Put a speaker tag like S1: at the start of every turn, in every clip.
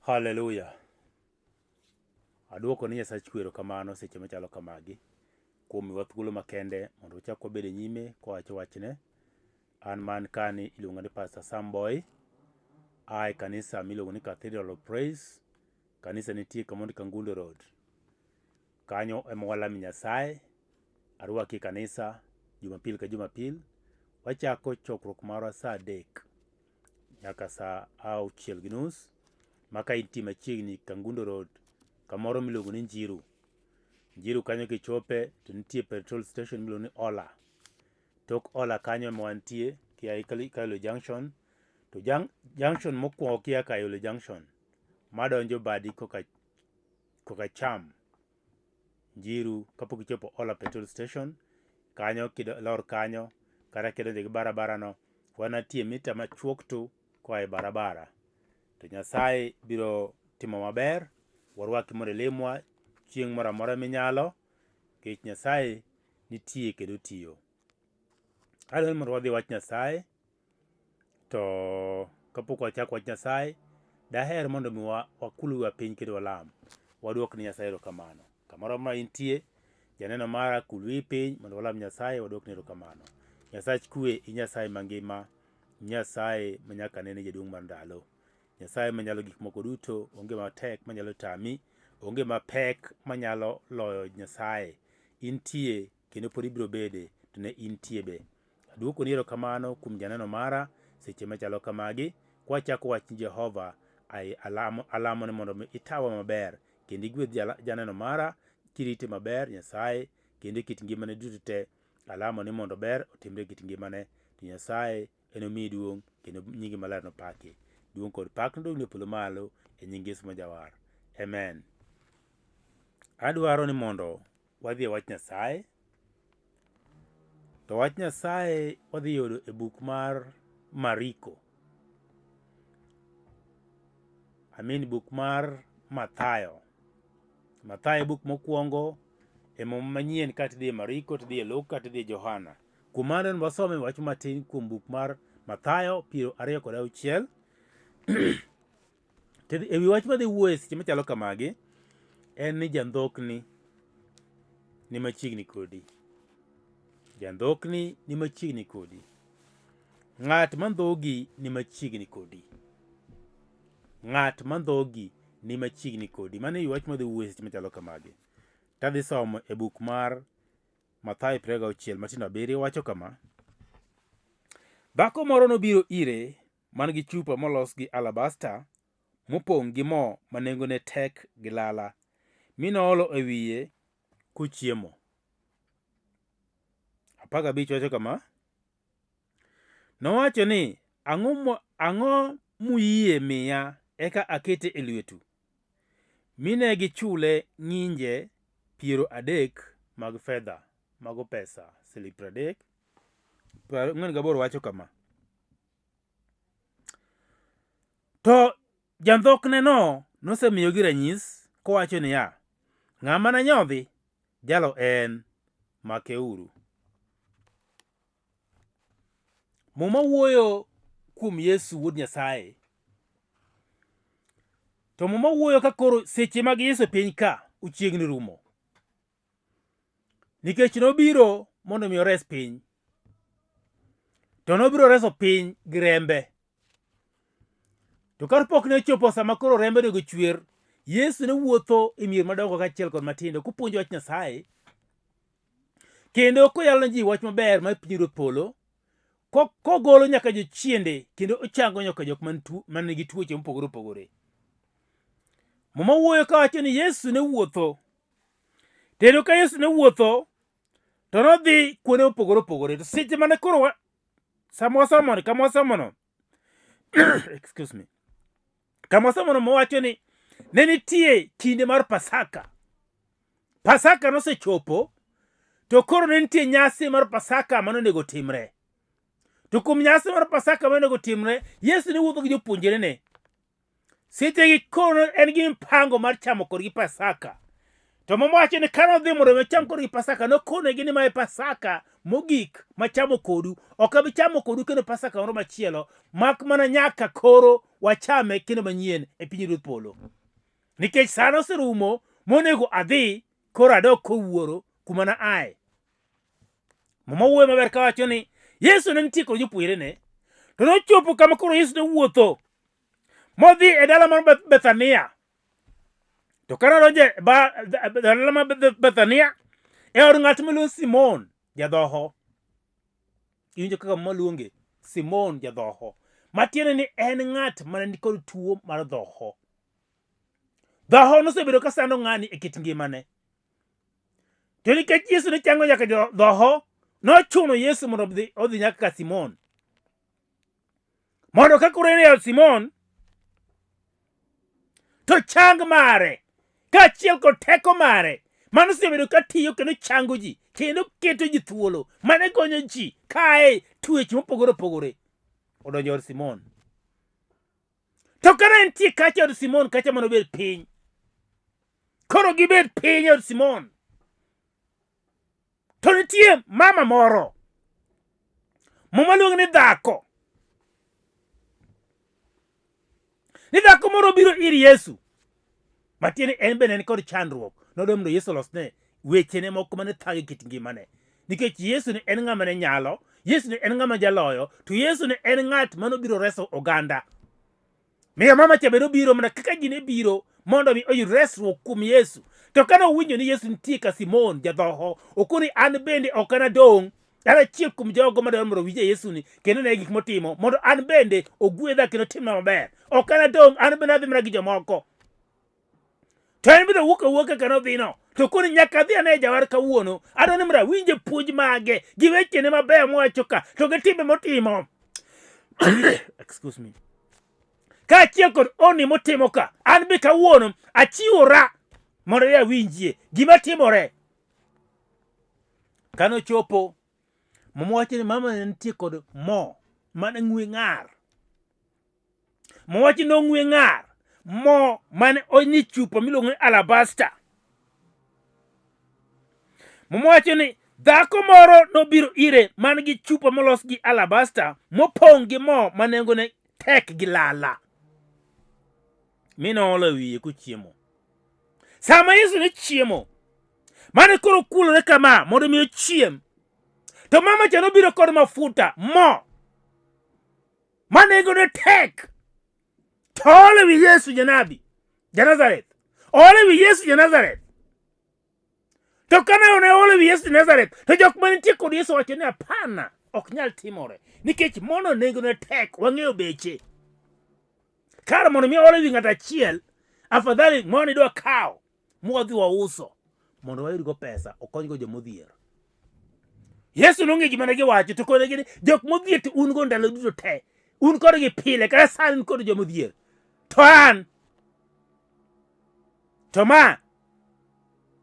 S1: Hallelujah. Aduoko ni Nyasaye kwero kamano seche machalo kamagi. Kuom miwa thuolo makende mondo wachak wabed e nyime kowacho wachne. An man kani iluongo ni Pastor Sam Boyi. Ae kanisa miluongo ni Cathedral of Praise. Kanisa nitie Kamondi Kangundo Road. Kanyo ema walamo Nyasaye. Arwaki kanisa Jumapil ka Jumapil. Wachako chokruok marwa saa 3 nyaka saa 6:30. Maka inti Machiegni Kangundo Road, kamoro miluongo ni Njiru. Njiru kanyo kichope to nitie petrol station miluongo ni Ola. Tok Ola kanyo ema wantie kia Kayole Junction. To junction mokwongo kia Kayole Junction madonjo badi koka cham Njiru kapok ichopo Ola petrol station. Kanyo lor kanyo kata kidonjo gi barabara no wanatie mita machuok tu koa barabara. To Nyasaye biro timo maber. Warwaki mondo lemwa chieng' moro amora minyalo. Kech Nyasaye nitie kendo tiyo. Adwaro mondo wadhi wach Nyasaye. To kapok wachako wach Nyasaye, daher mondo mi wakulwa piny kendo walam. Waduok ni Nyasaye erokamano. Kamoro ma intie, janeno mara kulwi piny mondo walam Nyasaye waduok ni erokamano. Nyasach kwe i Nyasaye mangima. Nyasaye manyaka nene jaduong' mar ndalo. Nyasaye manyalo gik moko duto, onge matek manyalo tami, onge mapek manyalo loyo Nyasaye. Intie kendo pod ibiro bede, to ne intie be. Aduoko ni erokamano kuom janeno mara seche machalo kamagi. Kwachako wach Jehova ai alamo ni mondo itawa maber kendo igwedh janeno mara kirite maber Nyasaye kendo kit ngimane duto te alamo ni mondo ber otimre kit ngimane. To Nyasaye enomiyi duong' kendo nyingi maler nopaki. Duong' kod pak nodong' ne polo malo e nying Yesu majawar. Amen. Adwaro ni mondo wadhi e wach Nyasaye. To wach Nyasaye wadhi yudo e buk mar Mariko. Buk mar Mathayo. Mathayo buk mokwongo e mo manyien katidhi e Mariko, tidhi e Luka, tidhi e Johana. Kuom mano wasome wach matin kuom buk mar Mathayo 26. Ewi wach madhi wuoye seche machalo kamagi en ni jandhokni ni machiegni kodi. Jandhokni ni machiegni kodi. Ng'at mandhogi ni machiegni kodi. Ng'at mandhogi ni machiegni kodi. Mano ewi wach madhi wuoye seche machalo kamagi. Tadhi somo e buk mar Mathayo 26 matindo 7 wacho kama. Dhako moro nobiro ire man gi chupa molos gi alabasta mopong' gi mo ma nengone tek gi lala, mi noolo e wiye kochiemo. 15 wacho kama. Nowacho ni ang'o muyie miya eka akete e luetu. Mine gichule ng'inje 30 mag fedha, mago pesa siling 30. 48 wacho kama. To jandhokne no nosemiyogi ranyis kowacho niya, ng'ama nanyodhi jalo en, makeuru. Muma wuoyo kuom Yesu wuod Nyasaye. To muma wuoyo ka koro seche mag Yesu piny ka uchiegni rumo. Nikech nobiro mondo mi ores piny. To nobiro reso piny gi rembe. To kapok ne ochopo sama koro rembe nego chwer, Yesu ne wuotho e mier madongo kaachiel kod matindo kopuonjo wach Nyasaye. Kendo koyalo ji wach maber mar pinyruodh polo, kogolo nyaka jochiende kendo ochango nyaka jok man nigi tuoche mopogore opogore. Muma wuoyo kawacho ni Yesu ne wuotho. Kendo ka Yesu ne wuotho, to nodhi kuonde mopogore opogore. To seche mane koro kamawasomono excuse me. Kamawasomono mowacho ni ne nitie kinde mar Pasaka. Pasaka nosechopo, to koro ne nitie nyasi mar Pasaka manonego timre. To kuom nyasi mar Pasaka manonego timre, Yesu ne wuotho gi jopuonjrene. Sechegi koro en gi mpango mar chamo kodgi Pasaka. To mowacho ni kanodhi mondo macham kodgi Pasaka, nokonegi ni mae Pasaka mogik machamo kodu. Ok abi chamo kodu kendo Pasaka moro machielo, mak mana nyaka koro wachame kendo manyien e piny ruoth polo. Nikech sano oserumo monego adhi koro adok kowuoro kuma na ae. Mama wuoyo maber kawacho ni Yesu ne nitie kod jopuonjrene, to nochopo kama koro Yesu ne wuotho modhi e dala mar Bethania. To kana donje dala mar Bethania e od ng'at miluongo Simon jadhoho. Iwinjo kaka mama luonge Simon jadhoho, matiende ni en ng'at mane nikod tuo mar dhoho. Dhoho nosebedo ka sando ng'ani e kit ngimane. To nikech Yesu ne chango nyaka dhoho, nochuno Yesu mondo odhi nyaka ka Simon. Mondo ka koro en Simon, to chang mare, kaachiel kod teko mare, mano osebedo ka tiyo kendo chango ji, kendo keto ji thuolo, mane konyo ji kae tuoche mopogore opogore, odonjo od Simon. To kana entie kacha od Simon kacha mondo obed piny. Koro gibed piny od Simon. To nitie mama moro luongo ni dhako. Ni dhako moro biro ir Yesu. Matiende en bende ni kod chandruok. Nodwa mondo Yesu losne wechene moko mane thage kit ngimane. Nikech Yesu ne en ng'ama ne nyalo, Yesu ne en ng'ama jaloyo, to Yesu ne en ng'at manobiro reso oganda. Miyo mama cha bedo biro mana kaka ji ne biro mondo mi oyud resruok kuom Yesu. To kana owinjo ni Yesu nitie ka Simon jadhoho, okoni an bende ok anadong' an achiel kuom jogo madwaro mondo winje Yesu ni kendo ne gik motimo mondo an bende ogwedha kendo timna maber. Ok anadong', an bende adhi mana gi jomoko. To en bende wuok kano dhino. To koni nyaka dhi ane jawar kawuono, adwani mondo awinje puonj mage gi wechene maber mowacho ka to gi timbe motimo. Excuse me. Kaachiel kod oni motimo ka, an be kawuono achiwora mondo awinjie gima timore. Kano chopo, mama wacho ni mama ne nitie kod mo mane ng'we ng'ar. Mama wacho no ng'we ng'ar, mo mane oni chupa miluongo ni alabasta. Mama wacho ni dhako moro nobiro ire man gi chupa molos gi alabasta mopong' gi mo manengone tek gi lala. Minoolo wiye kochiemo. Sama Yesu ne chiemo, mane koro kulore kama mondo mi ochiem, to mama cha nobiro kod mafuta mo manengone tek. To ole wi Yesu Janazareth. Ole wi Yesu Janazareth. To kana one ole wi Yesu Janazareth, to jok manitie kod Yesu wacho ni apana, ok nyal timore. Nikech mono nengone tek, wang'eyo beche. Kara mondo mi ole wi ng'at achiel, afadhali mondo idwa kawo mwadhi wauso mondo wayud go pesa okony go jomodhier. Yesu nong'e gima ne giwacho, to konegi ni jok modhier to un go ndalo duto te. Un kodgi pile, kata sani un kod jomodhier. To an, to ma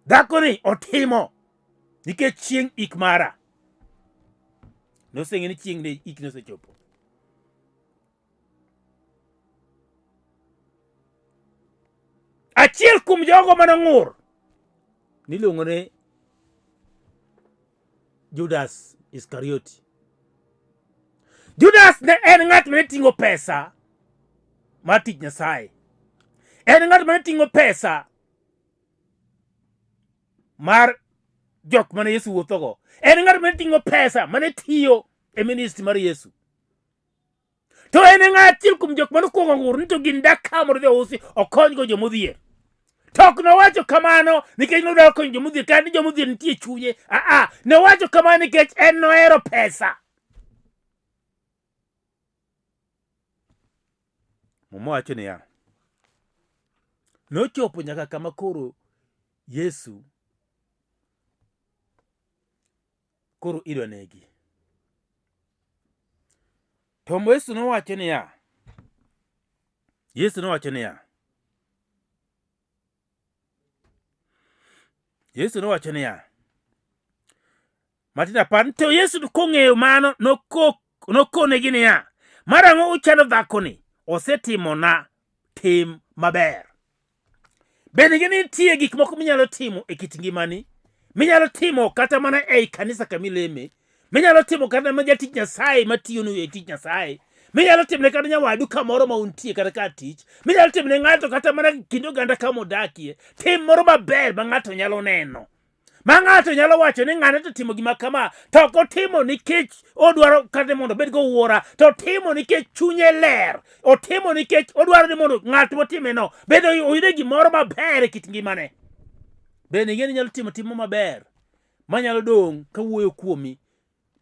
S1: dhakoni otimo nikech chieng' ik mara. Noseng'e ni chieng' ne ik nosechopo. Achiel kuom jogo manong'ur niluongo ne Judas Iskarioti. Judas ne en ng'at mane ting'o pesa mar tich Nyasaye. En ng'at mane ting'o pesa mar jok mane Yesu wuothogo. En ng'at mane ting'o pesa mane tiyo e ministry mar Yesu. To en ng'at achiel kuom jok mane okuongo ng'ur ni to gin daka mondo dhi usi okony go jomodhier. Tok nowacho kamano nikech nodwaro konyo jomodhier, kata jomodhier nitie chunye. Nowacho kamano nikech en nohero pesa. Mama wacho niya, nochopo nyaka kama koro Yesu koro idwa negi. To Yesu nowacho niya, Matina pan, to Yesu kong'eyo mano nokonegi niya, marang'o uchano dhakoni osetimona tim maber. Bende nitie gik moko minyalo timo e kit ngimani, minyalo timo kata mana ei kanisa kamileme, minyalo timo kata mana jatich Nyasaye matiyonu e tich Nyasaye, minyalo timne kata nyawadu kamoro ma untie kata ka tich, minyalo timne ng'ato kata mana kinde oganda kama odakie, tim moro maber ma ng'ato nyalo neno, ma ng'ato nyalo wacho ni ng'ane to timo gima kama, to ok otimo nikech odwaro kata mondo obed gowuora, to otimo nikech chunye ler, otimo nikech odwaro ni mondo ng'at motime no bedo oyude gimoro maber e kit ngimane. Bende ing'eni nyalo timo timo maber manyalo dong' kawuoyo kuomi.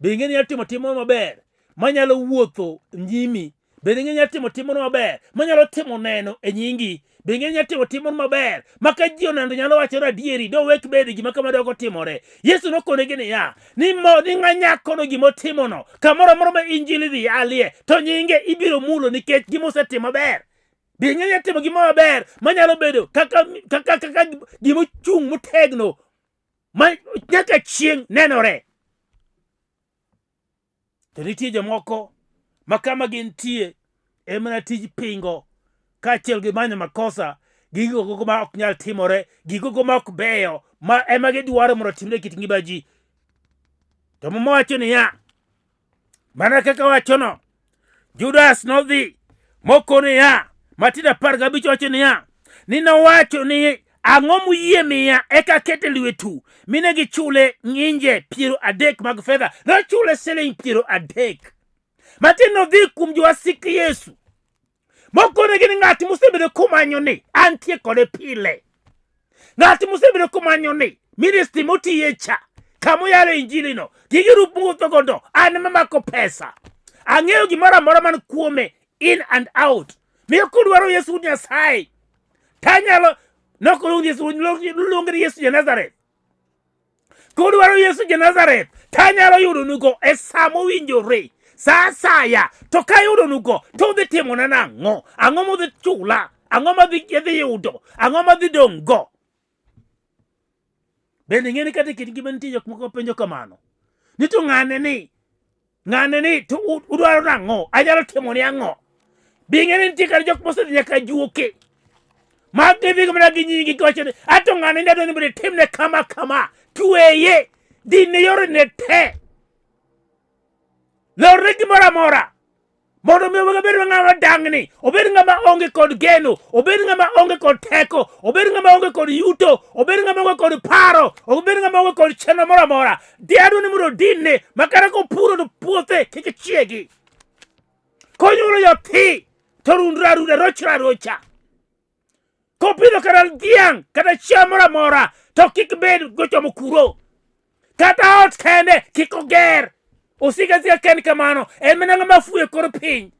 S1: Bende ing'eni nyalo timo timo maber manyalo wuotho nyimi. Bende ing'eni nyalo timo timo maber manyalo timo neno e nyingi. Bende ing'eni nyalo timo timo maber ma ka ji oneno nyalo wacho adieri do wek bede gima kama dogo timore. Yesu nokonegi niya, ni ng'anyakono gimotimono kamoro amora ma injili dhi alie to nyinge ibiro mulo nikech gimosatimo maber. Bende ing'eni nyalo timo gima maber manyalo bedo kaka gimochung' motegno ma nyaka chieng' nenore. To nitie jomoko ma kama gintie emana tij pingo kaachiel gi manyo makosa, gigo ma ok nyal timore, gigo ma ok beyo, ma ema gidwaro mondo otimre kit ngima ji. To mowacho niya, mana kaka wachono, Judas nodhi moko niya, Mathayo 15 wacho niya, ni nowacho ni ang'o muyie miya eka akete luetu, mine gichule ng'inje 30 mag fedha. Nochule siling 30. Matin nodhi kuom jowasik Yesu mokonegi ni ng'at mosebedo kumanyo ni antie kode pile, ng'at mosebedo kumanyo ni ministry motiye cha kamoyalo injili no gigirup mutho godo, an mamako pesa, ang'eyo gimoro amora man kuome in and out. Miyo kudwaro Yesu Nyasaye tanyalo nokoluongo Yesu, luongo ni Yesu Nazareth. Kudwaro Yesu Nazareth tanyalo yudo nugo e sa mowinjore, sa asaya. To kayudo nugo to dhi timona nang'o? Ang'o modhi chula? Ang'o madhi yudo? Ang'o madhi dong' go? Bende ing'eni kata kit ngima nitie jok moko penjo kamano ni to ng'ane ni to udwaro nang'o? Anyalo timo ni ang'o? Be ing'eni nitie kata jok mosedhi nyaka juoke ma gidhi mana gi nyingi kiwacho ni ato ng'ane ni adwa ni mondo itimne kama, tweye dine yore ne te lorne gimoro amora mondo miyo obed ng'ama dang'ni, obed ng'ama onge kod geno, obed ng'ama onge kod teko, obed ng'ama onge kod yuto, obed ng'ama onge kod paro, obed ng'ama onge kod chenro moro amora. Adwa ni mondo dinne makara kopuro to puothe kik chiegi, konyuolo nyathi to rundra rocha, kopidho kata dhiang' kata chiemo moro amora to kik bed gochomo kuro, kata ot kende kik oger osika ken kamano, en mana ng'ama fuyo kor piny.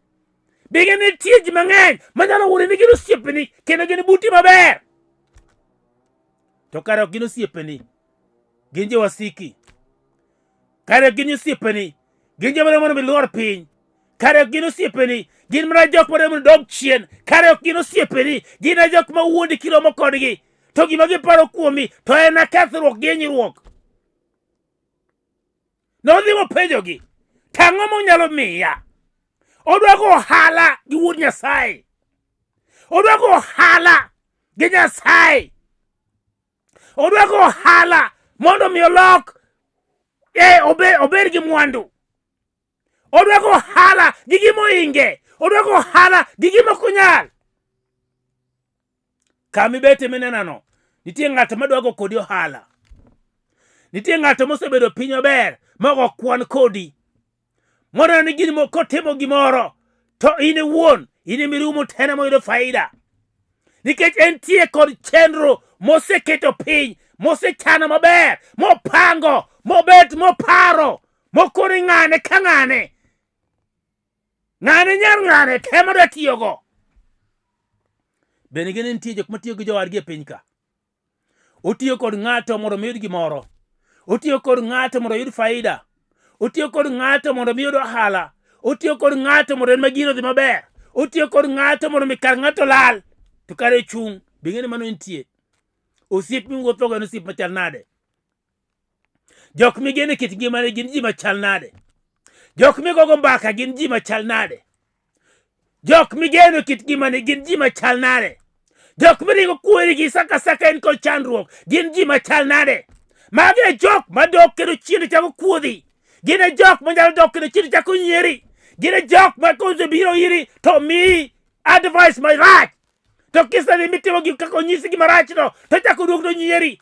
S1: Bige nitie ji mang'eny manyalo wuoyo ni gin osiepeni kendo gin buti maber, to kare ok gin osiepeni, gin jowasiki. Kare ok gin osiepeni, gin joma mondo miluor piny. Kare ok gin osiepeni, gin mana jok mondo dog chien. Kare ok gin osiepeni, gin jok ma wuondi kiromo kodgi to gima giparo kuomi to en kethruok gi hinyruok. Nodhi mopenjogi, tang'o monyalo miya? Odwa go ohala gi wuod Nyasaye, odwa go ohala gi Nyasaye, odwa go ohala mondo mi olok obed gi mwandu, odwa go ohala gi gimoinge, odwa go ohala gi gima ok onyal. Kamibete minenano, nitie ng'ato madwa go kodi ohala, nitie ng'ato mosebedo piny maber mogo kwan kodi, mondo ni gini kotimo gimoro to in wuon in mirumo tena moyudo faida, nikech entie kod chenro moseketo piny, mosechano maber, mopango, mobet, moparo, mokoni ng'ane ka ng'ane nyar ng'ane tema dwa tiyogo. Bende gini nitie jok matiyo gi jowadgi e piny ka. Otiyo kod ng'ato mondo mi yud gimoro, otiyo kod ng'ato mondo yud faida, otiyo kod ng'ato mondo mi yud ohala, otiyo kod ng'ato mondo en magino dhi maber, otiyo kod ng'ato mondo mi kar ng'ato lal to kare chung'. Bing'eni mano nitie osiep miwuotho go en osiep machal nade? Jok migene kit ngimane gin ji machal nade? Jok migogo mbaka gin ji machal nade? Jok migeno kit ngimane gin ji machal nade? Jok miringo kuori gi saka en kod chandruok gin ji machal nade? Mage jok madok kendo chiendo chako kuodhi, gin jok manyalo dok kendo chiendo chako nyieri, Gine jok ma konse biro iri to mi advice my right. To kisa ni mitimo gi kako nyisi gi marach no to chako duok to nyieri.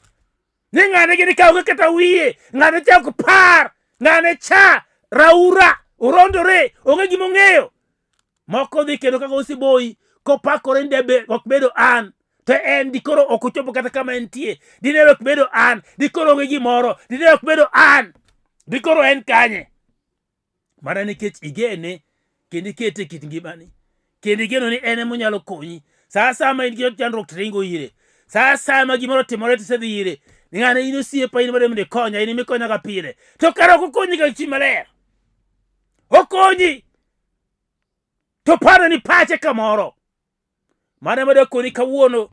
S1: Ni ng'ane gini kawo kata wiye, ng'ane chako par, ng'ane cha raura urondore onge gimo ng'eyo. Moko dhi kendo kaka Boyi kopakore ndebe ok bedo an to en dikoro ok ochopo kata kama entie. Dine ok bedo an, dikoro onge gimoro, dine ok bedo an, dikoro en kanye. Mana nikech igene kendo ikete kit ngimani. Kendo igeno ni en ema onyalo konyi. Sa sama in gi chandruok tringo ire. Sa sama gimoro timore tisedhi ire. Ng'ane in osiepa in madem de konya in mikonya ga pile. To kara ok okonyi ga chi maler. Okonyi. To paro ni pache kamoro. Mana mada koni kawuono.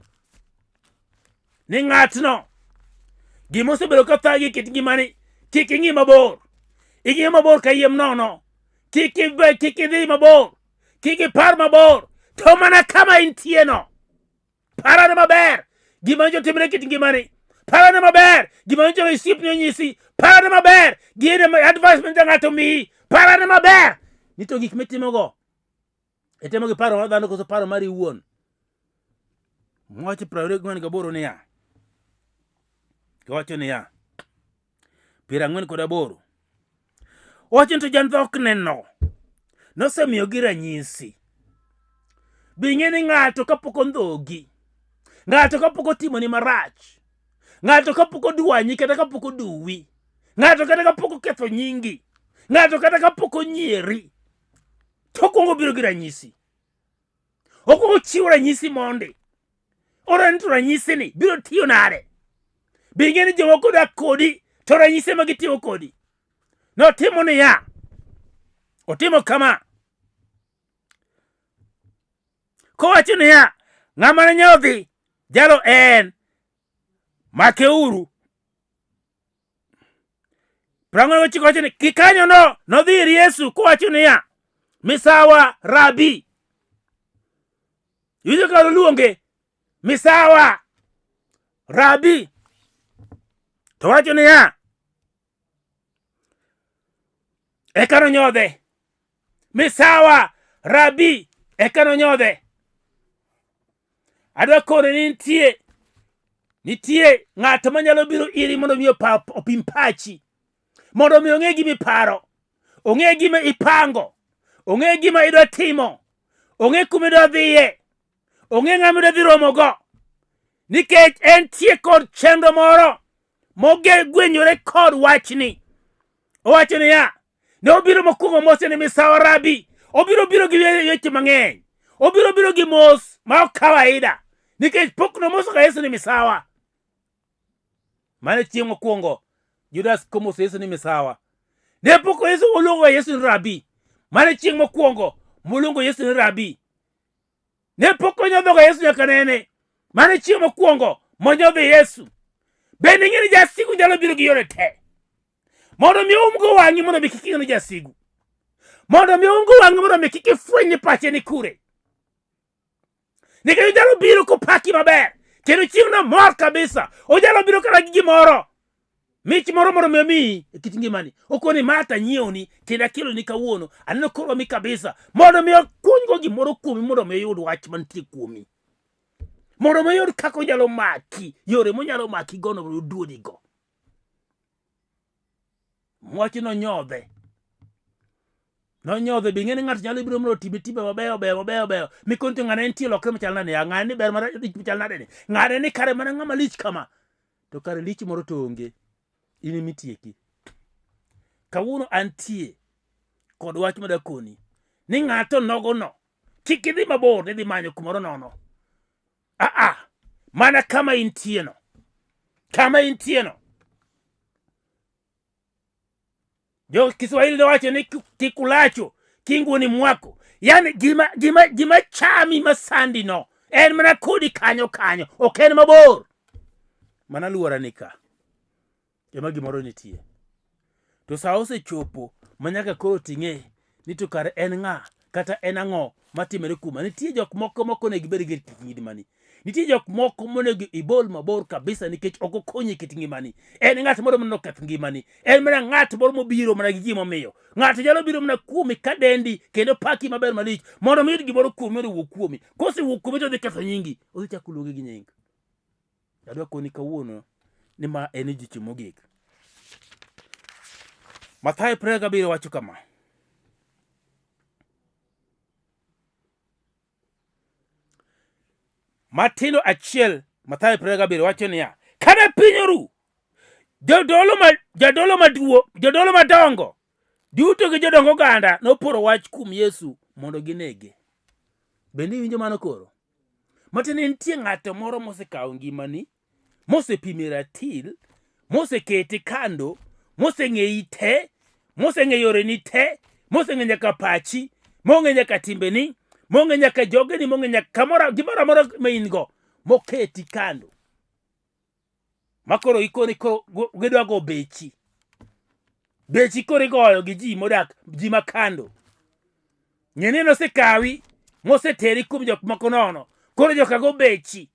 S1: Ni ng'atno. Gimosebedo ka thagi kit ngimani. Kik ing'i mabor. Ing'i mabor ka yiem nono. Kik idhi mabor. Kik ipar mabor. To mana kama intie no. Parane maber. Gima njo timre kit ngimani. Parane maber. Gima njo isipni onyisi. Parane maber. Gine advisement ng'ato miyi. Parane maber. Nito gik mitimogo. Itimo gi paro mar dhano koso paro mari iwuon. Mwache 48 niya. Wacho niya. 48. Wacho to jandhok neno. Nosemiyo gi ranyisi. Bing'e ni ng'ato kapok ondhogi. Ng'ato kapok otimo ni marach. Ng'ato kapok odwanyi kata kapok oduwi. Ng'ato kata kapok oketho nyingi. Ng'ato kata kapok onyieri. To kuongo biro gi ranyisi. Okuongo chiwo ranyisi mondi. Ora ni to ranyisi ni biro tiyo nade. Bing'e ni jomoko dak kodi to ranyisi ma gitiyo kodi. Notimo niya. Otimo kama. Kowacho niya. Ng'ama ne nyodhi jalo en makeuru. 49 wacho ni kikanyo no nodhi ir Yesu kowacho niya. Misawa rabi. Yudo ka luonge misawa rabi. To wacho niya. Eka nonyodhe. Misawa rabi. Eka nonyodhe. Adwa kone ni nitie ng'ato manyalo biro iri mondo mi opim pachi. Mondo mi ong'e gima iparo. Ong'e gima ipango. Ong'e gima idwa timo. Ong'e kuma idwa dhiye. Ong'e ng'ama idwa dhi romogo. Nikech entie kod chenro moro mogwenyore kod wachni. Owacho niya. Ne obiro mokwongo mose ni misawa rabi. Obiro gi weche mang'eny. Obiro gi mos ma ok kawaida. Nikech pok nomoso ka Yesu ni misawa. Mane chieng' mokwongo Judas komoso Yesu ni misawa. Ne pok Yesu oluongo Yesu ni rabi. Mane chieng' mokwongo moluongo Yesu ni rabi. Ne pok onyodho ga Yesu nyaka nene. Mane chieng' mokwongo monyodho Yesu. Bende ing'e ni jasigu nyalo biro gi yore te. Mondo mi umgo wang'i mondo mi kik ing'e jasigu. Mondo mi umgo wang'i mondo mi kik ifweny pache ni kure. Nikech onyalo biro kopaki maber. Kendo chieng' no mor kabisa. Onyalo biro kara gi gimoro. Mich moro mi omiyi e kit ngimani. Okoni Martha nyiewni kendo akelo ni kawuono. Aneno koro mi kabisa. Mondo mi okunygo gimoro kuomi mondo mi oyud wach mantie kuomi. Mondo mi oyud kaka onyalo maki. Yore monyalo maki go no duodi go. Mwachi nonyodhe. Nonyodhe bing'e ni ng'ato nyalo biro mondo tibe mabeyo. Mikon to ng'ane nitie lokre machal nade. Ng'ane ni ber mar lich machal nade ni. Ng'ane ni kare mana ng'ama lich kama. To kare lich moro to onge. In mitieki. Kawuono antie kod wach madakoni. Ni ng'ato nogo no. Kik idhi mabor ni dhi manyo kumoro nono. Mana kama intie no. Kama intie no. Jo Kiswahili wacho ni kikulacho kinguni mwako. Yani gima chami masandi no. En mana kodi kanyo. Ok en mabor. Mana luora nika. Ema gimoro nitie. To sa osechopo manyaka koro ting'e ni to kare en ng'a kata en ang'o matimore kuma. Nitie jok moko ne gibed gi kit ngimani. Nitie jok moko monego ibol mabor kabisa nikech ok okonyi kit ngimani. En ng'at moro mondo oketh ngimani. En mana ng'at moro mobiro mana gi gima miyo. Ng'ato nyalo biro mana kuomi ka dendi kendo paki maber malich mondo miyud gimoro kuomi mondo wuok kuomi. Kosewuok kuomi to dhi ketho nyingi. Odhi chako luongi gi nying. Adwa koni kawuono ni ma en jicho mogik. Mathayo 27 wacho kama. Matindo achiel, Mathayo 27 wacho niya, kane piny oru, jodolo madongo duto gi jodongo oganda noporo wach kuom Yesu mondo ginege. Bende iwinjo mano koro? Matiende nitie ng'ato moro mosekawo ngimani, mosepime ratil, mosekete kando, moseng'eyi te, moseng'e yoreni te, moseng'e nyaka pachi, mong'e nyaka timbeni, mong'e nyaka jogeni, mong'e nyaka gimoro amora ma in go, moketi kando. Makoro ikoni gidwa go bechi. Bechi koro igoyo gi ji modak, ji makando. Ng'eni nosekawi, moseteri kuom jok moko nono. Koro joka go bechi.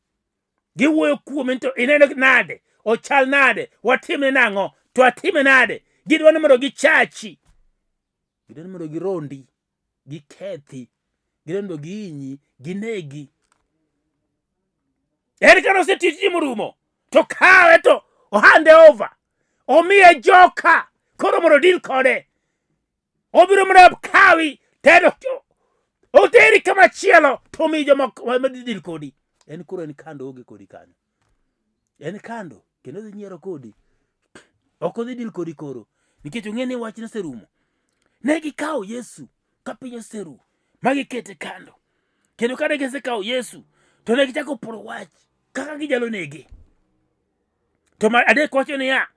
S1: Giwuoyo kuome to ineno nade, ochal nade, watime nang'o, to atime nade. Gidwa ni mondo gichachi. Gidwa ni mondo girondi, gikethi. Gidwa ni mondo gihinyi, ginegi. En kano setiji morumo, to kawe to ohande over. Omiye joka, koro mondo deal kode. Obiro mondo kawi, tedo oteri kama chielo, to omiye joma deal kodi. En koro en kando oge kodi kanyo. En kando, kendo dhi nyiero kodi. Ok odhi deal kodi koro. Nikech ong'e ni wach noserumo. Ne gikawo Yesu ka piny oseru, ma gikete kando. Kendo kane gisekawo Yesu, to ne gichako poro wach kaka ginyalo nege. To adek wacho niya,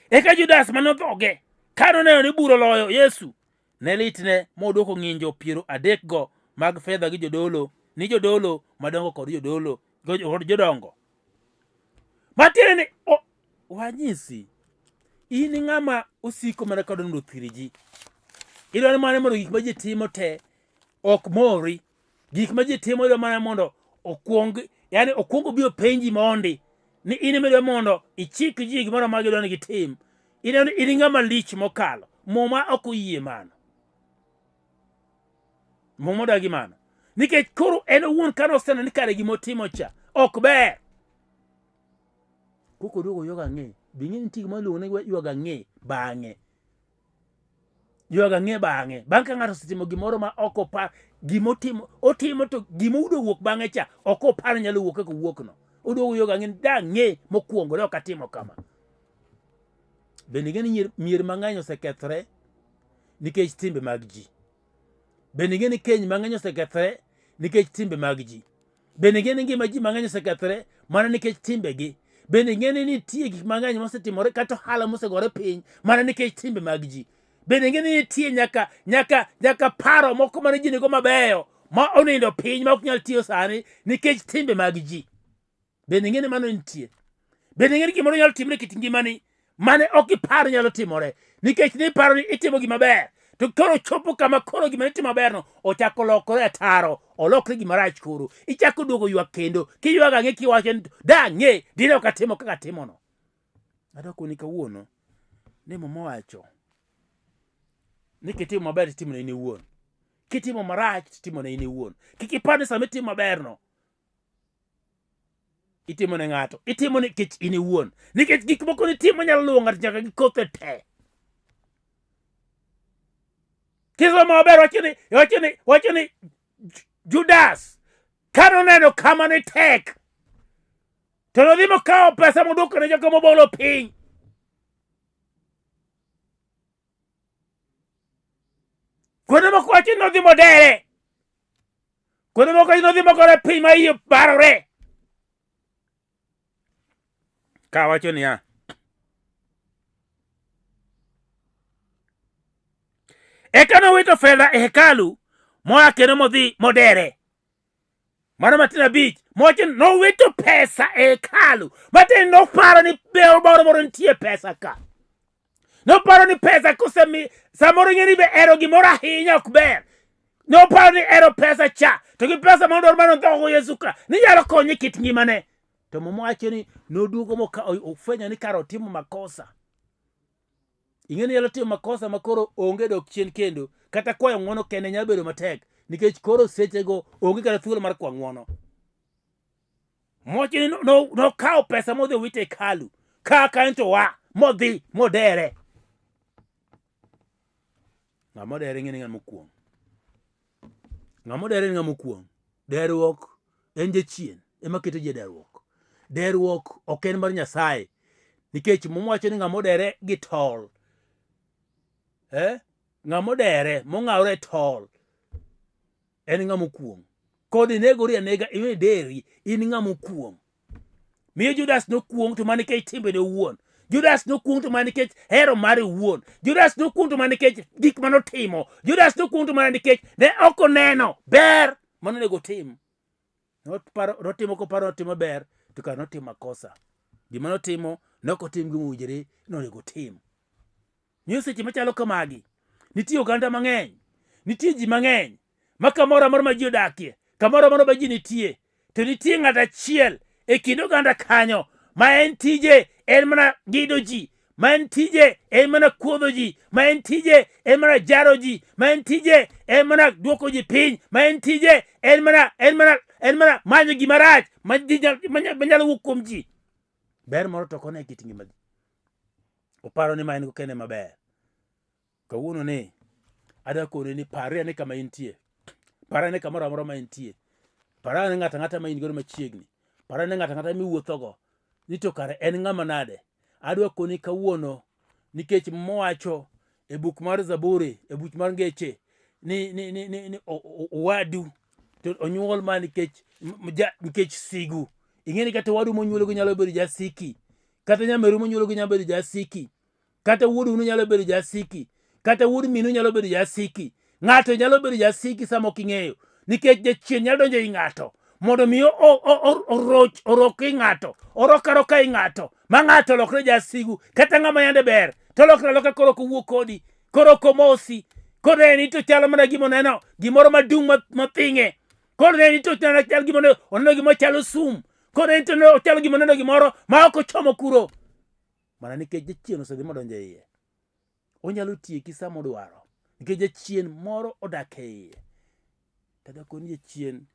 S1: eka Judas manodhoge, ka noneno ni bura oloyo Yesu, ne litne modwoko ng'injo 30 go mag fedha gi jodolo, ni jodolo madongo kod jodongo. Matiende ni wanyisi, in ng'ama osiko mana kod ndo thiri ji. Idwa ni mana mondo gik ma ji timo te ok mori. Gik ma ji timo idwa mana mondo okuong biro penji mondi ni in medwa mondo ichik ji gimoro ma gidwa ni gitim. In ng'ama lich mokalo. Moma ok oyie mano. Moma dagi mano. Nikech koro en owuon kano sena ni kare gimotimo cha ok ber. Koko duogo yoga ng'e. Bing'e nitie gima iluongo ni yoga ng'e bang'e. Yoga ng'e bang'e. Bang' ka ng'ato osetimo gimoro ma ok opar, otimo to gima udo wuok bang'e cha ok opar nyalo wuok kaka wuokno. Oduogo yoga ng'e da ng'e mokwongo ne ok atimo kama. Bende ng'e mier mang'eny osekethre nikech timbe mag ji. Bende ng'e ni keny mang'eny osekethre nikech timbe mag ji. Bende ng'e ni ngima ji mang'eny osekethre mana nikech timbegi. Bende ng'e ni nitie gik mang'eny mosetimore kata ohala mosegore piny mana nikech timbe mag ji. Bende ng'e ni nitie nyaka paro moko mane ji nigo mabeyo ma onindo piny ma ok nyal tiyo sani nikech timbe mag ji. Bende ng'e ni mano nitie. Bende ng'e ni gimoro nyalo timore kit ngimani mane ok iparo nyalo timore nikech ni paro ni itimo gima ber. To koro chopo kama koro gima itimo maberno ochako lokore ataro, olokre gima rach koro. Ichako duogo ywak kendo. Kiywaga ng'e kiwacho ni da ng'e dine ok atimo kaka timono. Adwa koni kawuono ni mama wacho ni kitimo maber timo ne in iwuon. Kitimo marach timo ne in iwuon. Kik ipande sama itimo maberno itimo ne ng'ato. Itimo nikech in iwuon. Nikech gik moko nitimo nyalo luwo ng'ato nyaka gikothe te. Kiso maber wacho ni Judas kano neno kama ni tek, to nodhi mokawo pesa moduoko ne jogo mobolo piny. Kuonde moko wacho ni nodhi modere. Kuonde moko nodhi mogore piny ma iye barore. Ka wacho niya, eka nowito fedha e hekalu moa kendo modhi modere. Mano matin 5 mowacho nowito pesa e hekalu. Matin noparo ni moro nitie pesa ka. Noparo ni pesa kosemi samoro ng'eni be ero gimoro ahinya ok ber. No paro ni ero pesa cha. To gi pesa mondo mano dhogo Yesu ka. Ni nyalo konye kit ngimane. To momo wacho ni noduogo ofwenyo ni karo timo makosa. Ing'eni nyalo timo makosa makoro onge dok chien kendo. Kata kwayo ng'wono kende nyalo bedo matek. Nikech koro sechego onge kata thuolo mar kwa ng'wono. Mochi no kawo pesa modhi wite kalu. Kaka ento wa modhi modere. Ng'ama odere ng'eni ng'ama okuong. Ng'ama odere ng'ama okuong. Derruok en jachien ema keto ji derruok. Derruok ok en mar Nyasaye. Nikech momwacho ni ng'ama odere gi tol. Ng'ama odere mong'awre tol en ng'ama okuong. Kodi negori anega iwe deri in ng'ama okuong. Miyo Judas nokuong to manikech timbene owuon. Judas nokuong to manikech hero mare owuon. Judas nokuong to manikech gik manotimo. Judas nokuong to manikech ne ok oneno ber manonego tim. Notimo koparo notimo ber to kar notimo makosa. Gima notimo nokotim gima owinjore nonego tim. Miyo seche machalo kamagi nitie oganda mang'eny. Nitie ji mang'eny ma kamoro amora ma ji odakie, kamoro amora ma ji nitie, to nitie ng'at achiel e kind oganda kanyo ma en tije en mana gido ji, ma en tije en mana kuodho ji, ma en tije en mana jaro ji, ma en tije en mana duoko ji piny, ma en tije en mana manyo gima rach manyalo wuok kuom ji. Ber moro to kone kit ngimagi. Oparo ni ma en go kende maber. Kawuono ni adwa kone ni parri ane kama intie. Parri ane kamoro amora ma intie. Parri ane ng'ata ng'ata ma in godo machiegni. Parri ane ng'ata ng'ata miwuothogo. Ni to kare en ng'ama nade. Adwa koni kawuono nikech mowacho e buk mar Zaburi, e buk mar Ngeche ni owadu to onyuol ma nikech sigu. Ing'eni kata wadu monyuolgo nyalo bedo jasiki. Kata nyameru monyuolgo nyalo bedo jasiki. Kata wuodu nyalo bedo jasiki. Kata wuod minu nyalo bedo jasiki. Ng'ato nyalo bedo jasiki sama ok ing'eyo. Nikech jachien nyalo donjo i ng'ato mondo mi orok i ng'ato, orok aroka i ng'ato, ma ng'ato lokre jasigu. Kata ng'ama yande ber to lokre aloka koro kowuok kodi, koro komosi. Koro en to chalo mana gima oneno gimoro madung' mathing'e. Koro en to chalo gima oneno gima chalo sum. Koro en to chalo gima oneno gimoro ma ok ochomo kuro. Mana nikech jachien osedhi modonjo e iye. Onyalo tieki sama odwaro. Nikech jachien moro odak e iye. Tada koni jachien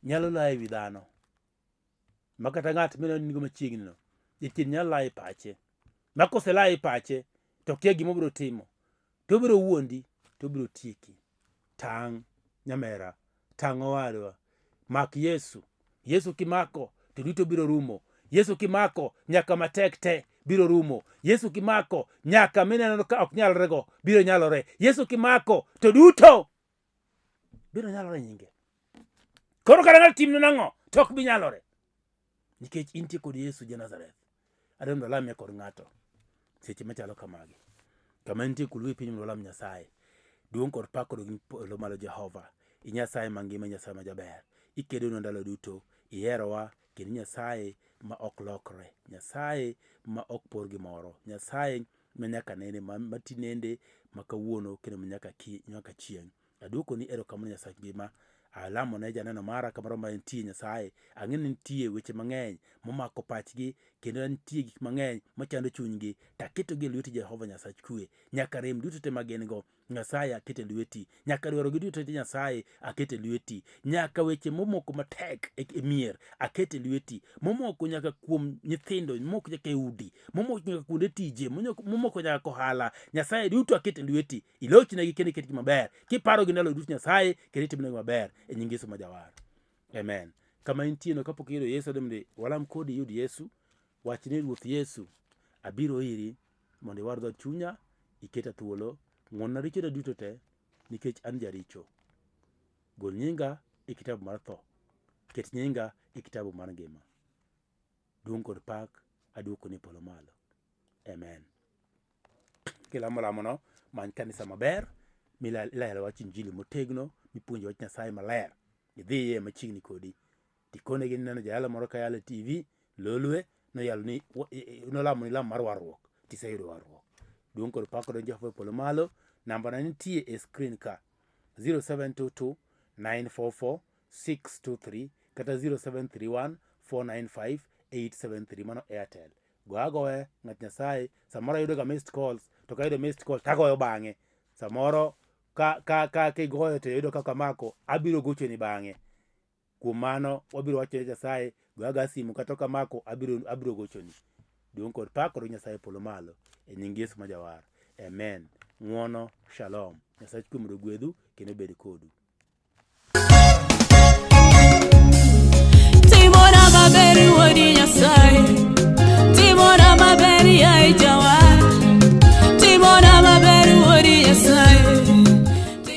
S1: nyalo laye wi dhano. Makata ng'at minenigo machiegni no. Jachien nyalo laye pache. Makose laye pache to kia gima obiro timo. To obiro wuondi. To obiro tieki. Tang' nyamera. Tang' owadwa. Mak Yesu. Yesu kimako to duto biro rumo. Yesu kimako nyaka matek te biro rumo. Yesu kimako nyaka mineno ka ok nyalrego biro nyalore. Yesu kimako to duto biro nyalore nyinge. Koro kata ng'at timno nang'o to ok bi nyalore. Nikech intie kod Yesu ja Nazareth. Adendo lamia kod ng'ato. Seche machalo kamagi. Kama intie kulwe piny mondo lam Nyasaye. Duong' kod pak kod lo malo Jehova. I Nyasaye mangima, Nyasaye ma jaber. Ikedo ndalo duto. Iherowa kendo Nyasaye ma ok lokre. Nyasaye ma ok por gimoro. Nyasaye ma nyaka nene matinende makawuono kendo nyaka chieng'. Aduoko ni erokamano Nyasaye ngima. Alamo ne janeno mara kamoro ma entie Nyasaye. Ang'e ni nitie weche mang'eny momako pachgi kendo nitie gik mang'eny machando chunygi. Taketogi e lweti Jehova Nyasaye kwe. Nyaka rem duto te magin go Nyasaye akete lweti. Nyaka dwarogi duto te Nyasaye akete lweti. Nyaka weche momoko matek e mier akete lweti. Momoko nyaka kuom nyithindo, momoko nyaka e udi, momoko nyaka kuonde tije, momoko nyaka kohala. Nyasaye duto akete lweti. Ilochnegi kendo iketgi maber. Kiparo gi ndalo duto Nyasaye kendo itimnegi maber. E nying Yesu ma jawar. Amen. Kama intie no kapok iyudo Yesu ademde walam kodi yud Yesu. Wachne Ruoth Yesu abiro iri mondo iwar dhood chunya, iketa thuolo, ng'wonna richo duto te nikech an jaricho. Gol nyinga e kitabu mar tho. Ket nyinga e kitabu mar ngima. Duong' kod pak aduoko ni polo malo. Amen. Kilamo lamono many kanisa maber milalo wach injili motegno, mipuonjo wach Nyasaye maler. Idhiye Machiegni Kodi. Tikone gi neno jayalo moro ka yalo TV, lolwe, nolamo ni lam mar warruok. Tiseyudo warruok. Duong' kod pak kod Jehova polo malo. Namba na nitie e screen ka. 0722 944 623 kata 0731 495 873. Mano Airtel. Goye ng'at Nyasaye. Samoro ayudoga missed calls, to kayudo missed call tagoyo bang'e. Samoro ka kigoyo to yudo kaka mako, abiro gochoni bang'e. Kuom mano wabiro wacho ne Nyasaye, goyaga simu kata kamako abiro gochoni. Duong' kod pak kod Nyasaye polo malo. E nying Yesu ma Jawar. Amen. Ng'uono. Shalom. Nyasaye kuom gwedhu kendo bed kodu.